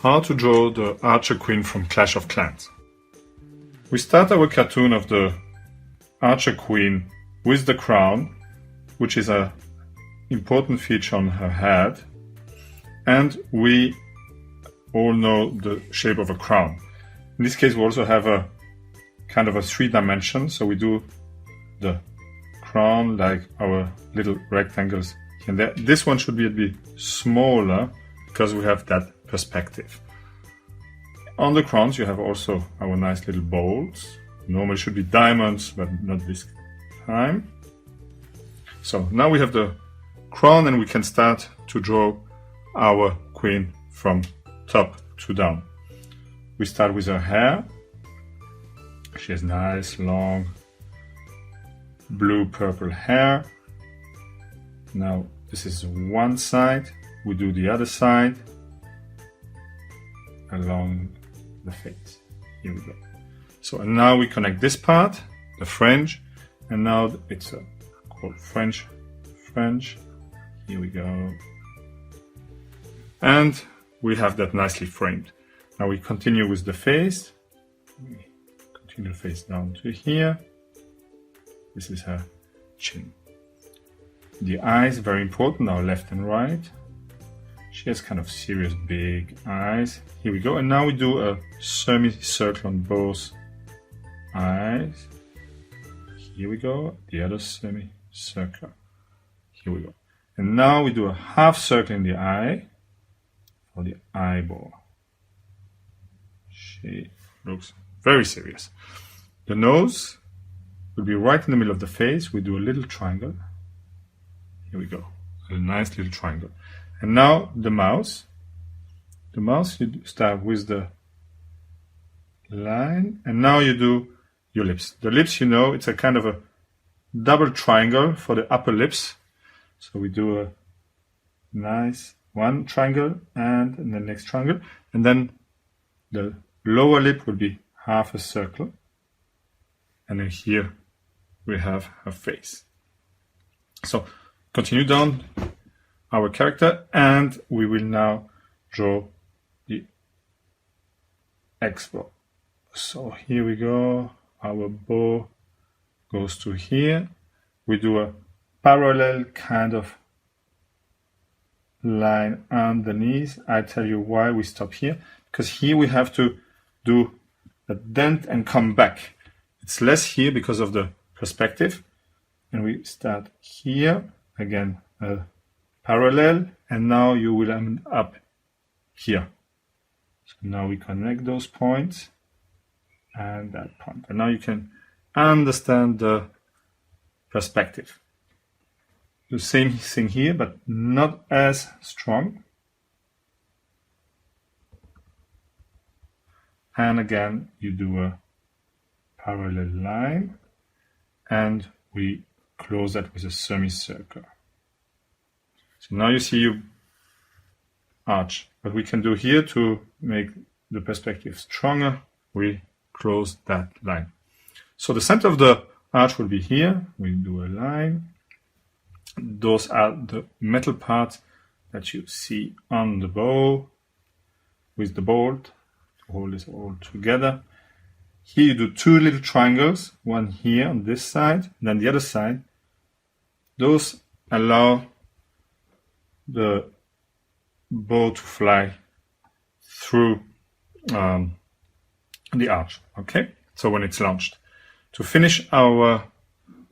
How to draw the Archer Queen from Clash of Clans. We start our cartoon of the Archer Queen with the crown, which is an important feature on her head, and we all know the shape of a crown. In this case, we also have a kind of a 3-dimension, so we do the crown like our little rectangles here and there. This one should be a bit smaller because we have that perspective. On the crowns you have also our nice little bowls. Normally should be diamonds, but not this time. So now we have the crown and we can start to draw our queen from top to down. We start with her hair. She has nice long blue-purple hair. Now this is one side. We do the other side along the face. Here we go. So and now we connect this part, the fringe, and now it's called French. Here we go. And we have that nicely framed. Now we continue with the face. We continue the face down to here. This is her chin. The eyes, very important, now left and right. She has kind of serious big eyes. Here we go. And now we do a semicircle on both eyes. Here we go. The other semicircle. Here we go. And now we do a half circle in the eye for the eyeball. She looks very serious. The nose will be right in the middle of the face. We do a little triangle. Here we go. A nice little triangle. And now the mouth. The mouth, you start with the line, and now you do your lips. The lips, you know, it's a kind of a double triangle for the upper lips. So we do a nice one triangle and the next triangle, and then the lower lip will be half a circle. And then here we have her face. So continue down our character, and we will now draw the X-bow. So here we go. Our bow goes to here. We do a parallel kind of line underneath. I tell you why we stop here, because here we have to do a dent and come back. It's less here because of the perspective, and we start here again, parallel, and now you will end up here. So now we connect those points and that point, and now you can understand the perspective. The same thing here, but not as strong. And again, you do a parallel line, and we close that with a semicircle. So now you see you arch. What we can do here to make the perspective stronger, we close that line. So the center of the arch will be here. We do a line. Those are the metal parts that you see on the bow with the bolt to hold this all together. Here you do 2 little triangles, one here on this side, and then the other side. Those allow the bow to fly through the arch. Okay, so when it's launched. To finish our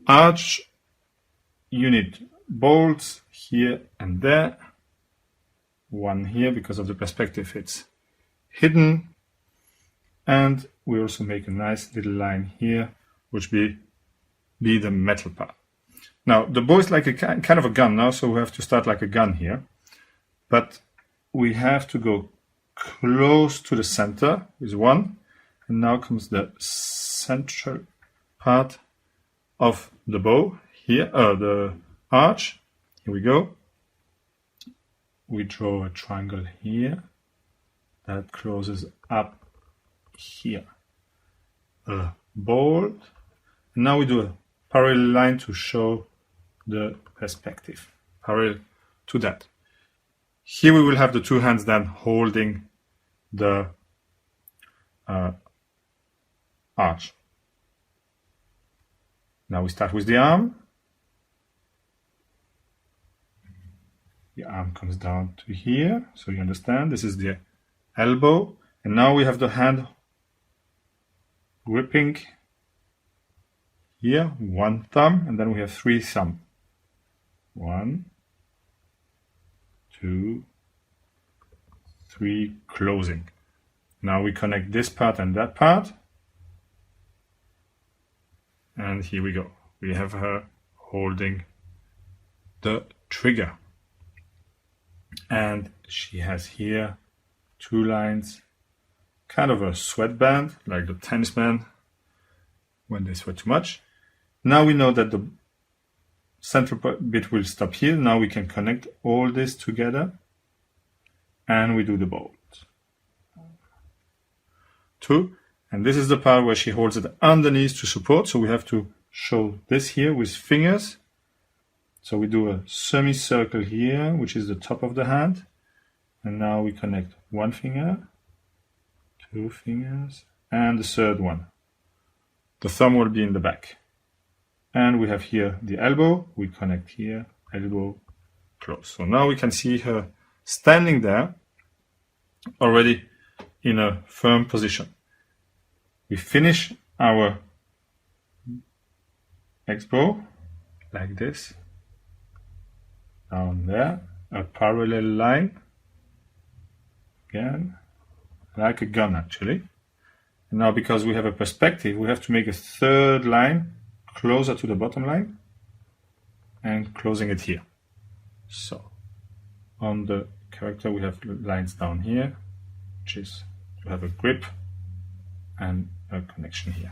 arch, you need bolts here and there. One here because of the perspective, it's hidden. And we also make a nice little line here, which be the metal part. Now, the bow is like a kind of a gun now, so we have to start like a gun here. But we have to go close to the center with one. And now comes the central part of the bow here, the arch. Here we go. We draw a triangle here that closes up here. A bolt. And now we do a parallel line to show the perspective, parallel to that. Here we will have the 2 hands then holding the arch. Now we start with the arm. The arm comes down to here, so you understand this is the elbow, and now we have the hand gripping here, one thumb, and then we have 3 thumbs. 1, 2, 3, closing. Now we connect this part and that part, and here we go. We have her holding the trigger, and she has here 2 lines, kind of a sweatband, like the tennisman when they sweat too much. Now we know that the central bit will stop here. Now we can connect all this together, and we do the bolt. 2, and this is the part where she holds it underneath to support, so we have to show this here with fingers. So we do a semicircle here, which is the top of the hand, and now we connect 1 finger, 2 fingers, and the 3rd one. The thumb will be in the back. And we have here the elbow, we connect here, elbow, close. So now we can see her standing there, already in a firm position. We finish our X-bow like this, down there, a parallel line, again, like a gun actually. And now because we have a perspective, we have to make a 3rd line closer to the bottom line and closing it here. So on the character we have lines down here, which is to have a grip and a connection here.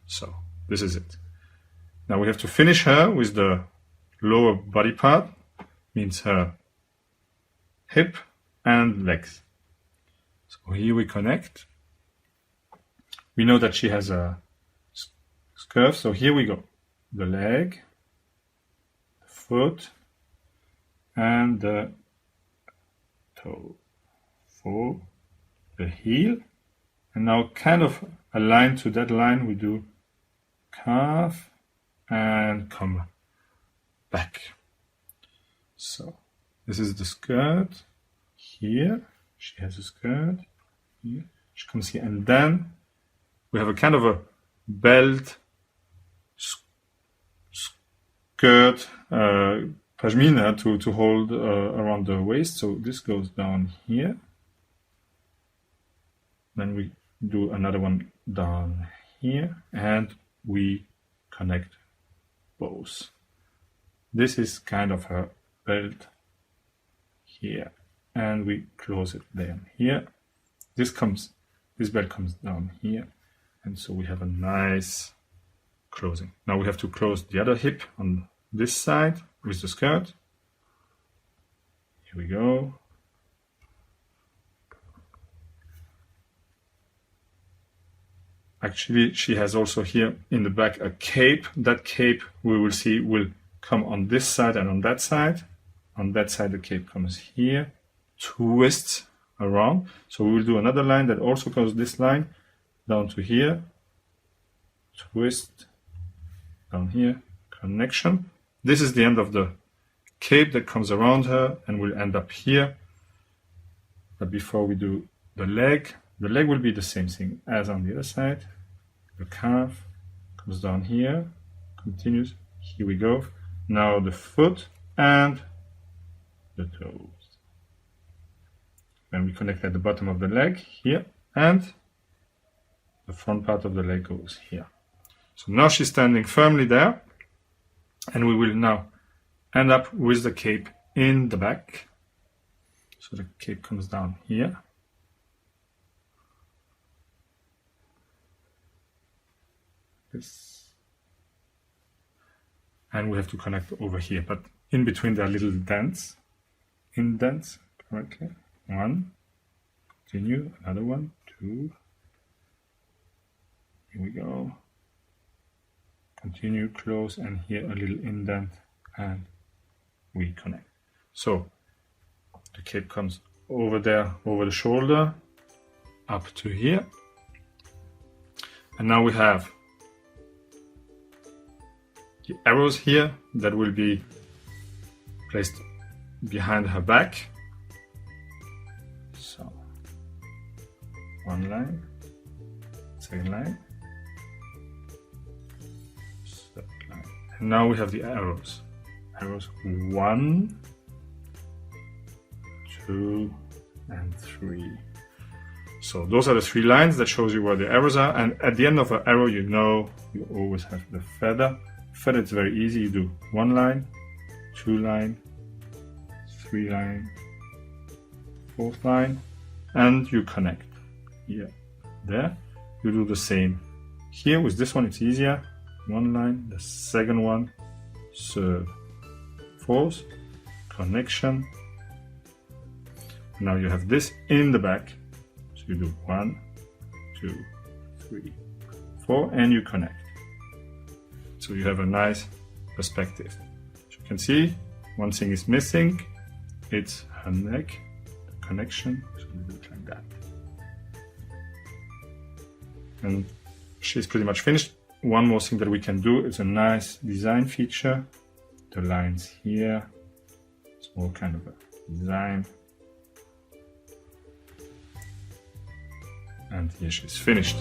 So this is it. Now we have to finish her with the lower body part, means her hip and legs. So here we connect. We know that she has a curve, so here we go. The leg, the foot, and the toe, for the heel, and now kind of aligned to that line we do calf and come back. So this is the skirt here, she has a skirt here, she comes here, and then we have a kind of a belt skirt pashmina to hold around the waist. So this goes down here. Then we do another one down here, and we connect both. This is kind of her belt here, and we close it down here. This belt comes down here, and so we have a nice closing. Now we have to close the other hip on this side with the skirt. Here we go. Actually, she has also here in the back a cape. That cape we will see will come on this side and on that side. On that side the cape comes here, twists around. So we will do another line that also goes this line down to here, twist down here, connection. This is the end of the cape that comes around her and will end up here. But before we do the leg will be the same thing as on the other side. The calf comes down here, continues, here we go. Now the foot and the toes. Then we connect at the bottom of the leg here, and the front part of the leg goes here. So now she's standing firmly there, and we will now end up with the cape in the back. So the cape comes down here. This. And we have to connect over here, but in between there are little dents, indents, correctly. 1, continue, another 1, 2, here we go, continue, close, and here a little indent, and we connect. So the cape comes over there, over the shoulder, up to here. And now we have the arrows here that will be placed behind her back. So one line, second line, third line. And now we have the arrows. Arrows 1, 2, and 3. So those are the 3 lines that shows you where the arrows are. And at the end of an arrow, you know you always have the feather. Feather is very easy. You do 1 line, 2 line, 3 line, 4th line, and you connect here, there. You do the same here. With this one, it's easier. 1 line, the second one, 3rd, 4th, connection. Now you have this in the back. So you do 1, 2, 3, 4, and you connect. So you have a nice perspective. As you can see, one thing is missing. It's her neck, the connection. So we do it like that. And she's pretty much finished. One more thing that we can do is a nice design feature. The lines here, small kind of a design. And here she's finished.